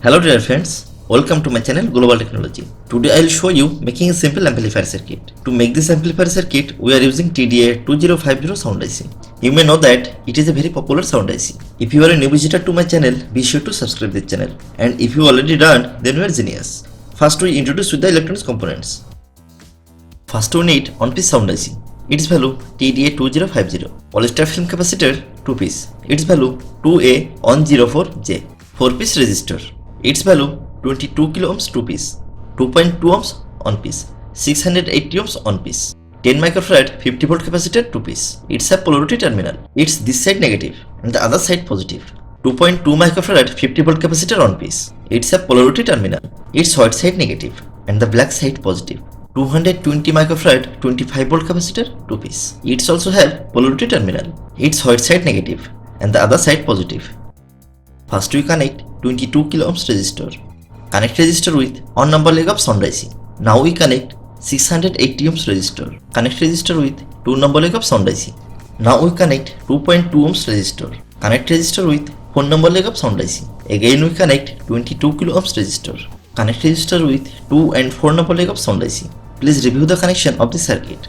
Hello dear friends, welcome to my channel Global Technology. Today I will show you making a simple amplifier circuit. To make this amplifier circuit, we are using TDA2050 sound IC. You may know that it is a very popular sound IC. If you are a new visitor to my channel, be sure to subscribe this channel. And if you already done, then you are genius. First we introduce with the electronics components. First we need on-piece sound IC. Its value TDA2050. Polyester film capacitor 2 piece. Its value 2A104J. 4-piece resistor. Its value 22 kilo ohms 2 piece, 2.2 ohms on piece, 680 ohms on piece, 10 microfarad 50 volt capacitor 2 piece. It's a polarity terminal. It's this side negative and the other side positive. 2.2 microfarad 50 volt capacitor on piece. It's a polarity terminal. Its white side negative and the black side positive. 220 microfarad 25 volt capacitor 2 piece. It's also have polarity terminal. Its white side negative and the other side positive. First we connect 22 kilo ohms resistor. Connect resistor with on number leg of sound IC. Now we connect 680 ohms resistor. Connect resistor with 2 number leg of sound IC. Now we connect 2.2 ohms resistor. Connect resistor with 4 number leg of sound IC. Again we connect 22 kilo ohms resistor. Connect resistor with 2 and 4 number leg of sound IC. Please review the connection of the circuit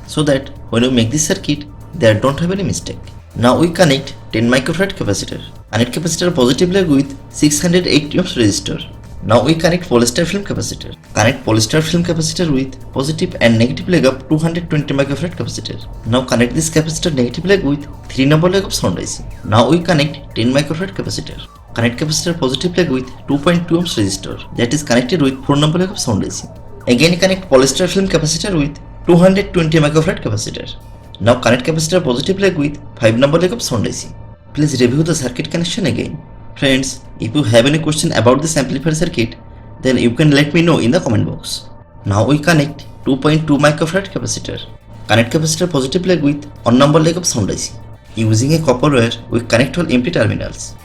so that when you make this circuit there don't have any mistake. Now we connect 10 microfarad capacitor. Connect capacitor positive leg with 680 ohms resistor. Now we connect polyester film capacitor. Connect polyester film capacitor with positive and negative leg of 220 microfarad capacitor. Now connect this capacitor negative leg with 3 number leg of sound IC. Now we connect 10 microfarad capacitor. Connect capacitor positive leg with 2.2 ohms resistor that is connected with 4 number leg of sound IC. Again connect polyester film capacitor with 220 microfarad capacitor. Now connect capacitor positive leg with 5 number leg of sound IC. Please review the circuit connection again. Friends, if you have any question about this amplifier circuit, then you can let me know in the comment box. Now we connect 2.2 microfarad capacitor. Connect capacitor positive leg with on number leg of sound IC. Using a copper wire, we connect all empty terminals.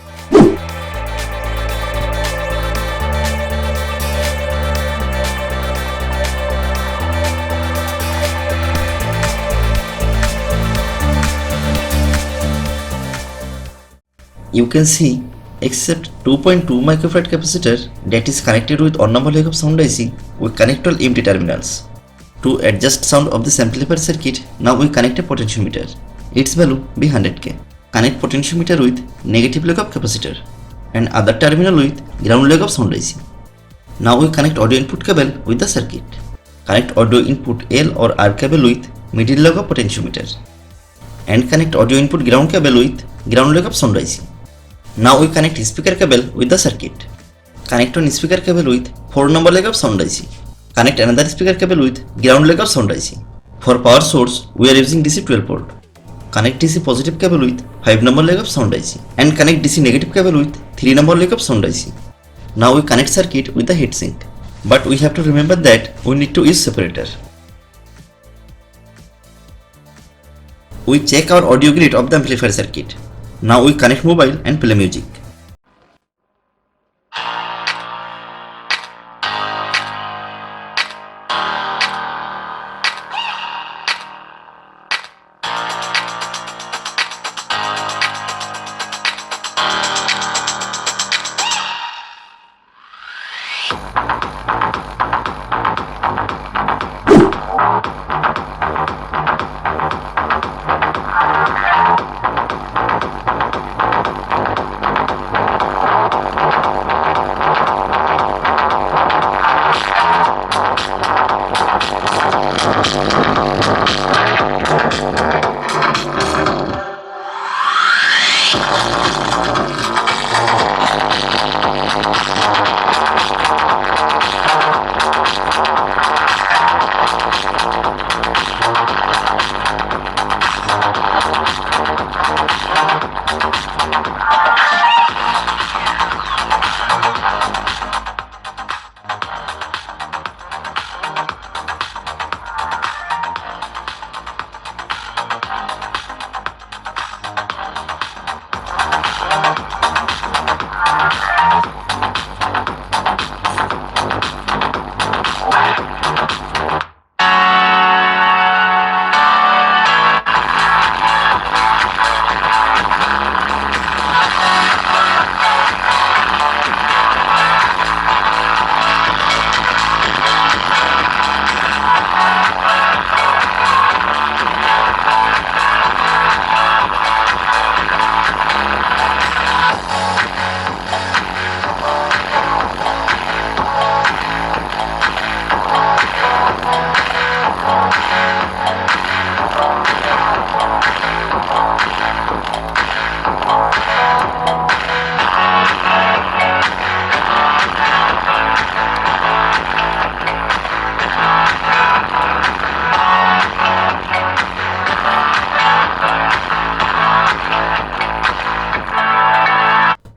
You can see except 2.2 microfarad capacitor that is connected with on number leg of sound IC, we connect all empty terminals. To adjust sound of this amplifier circuit, now we connect a potentiometer. Its value be 100K. Connect potentiometer with negative leg of capacitor and other terminal with ground leg of sound IC. Now we connect audio input cable with the circuit. Connect audio input L or R cable with middle leg of potentiometer and connect audio input ground cable with ground leg of sound IC. Now we connect speaker cable with the circuit. Connect on speaker cable with 4 number leg of sound IC. Connect another speaker cable with ground leg of sound IC. For power source, we are using DC 12 volt. Connect DC positive cable with 5 number leg of sound IC and connect DC negative cable with 3 number leg of sound IC. Now we connect circuit with the heatsink. But we have to remember that we need to use separator. We check our audio grid of the amplifier circuit. Now we connect mobile and play music.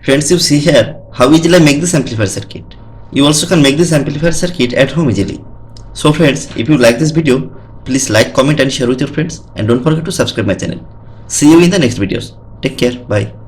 Friends, you see here how easily I make this amplifier circuit. You also can make this amplifier circuit at home easily. So friends, if you like this video, please like, comment and share with your friends, and don't forget to subscribe my channel. See you in the next videos. Take care. Bye.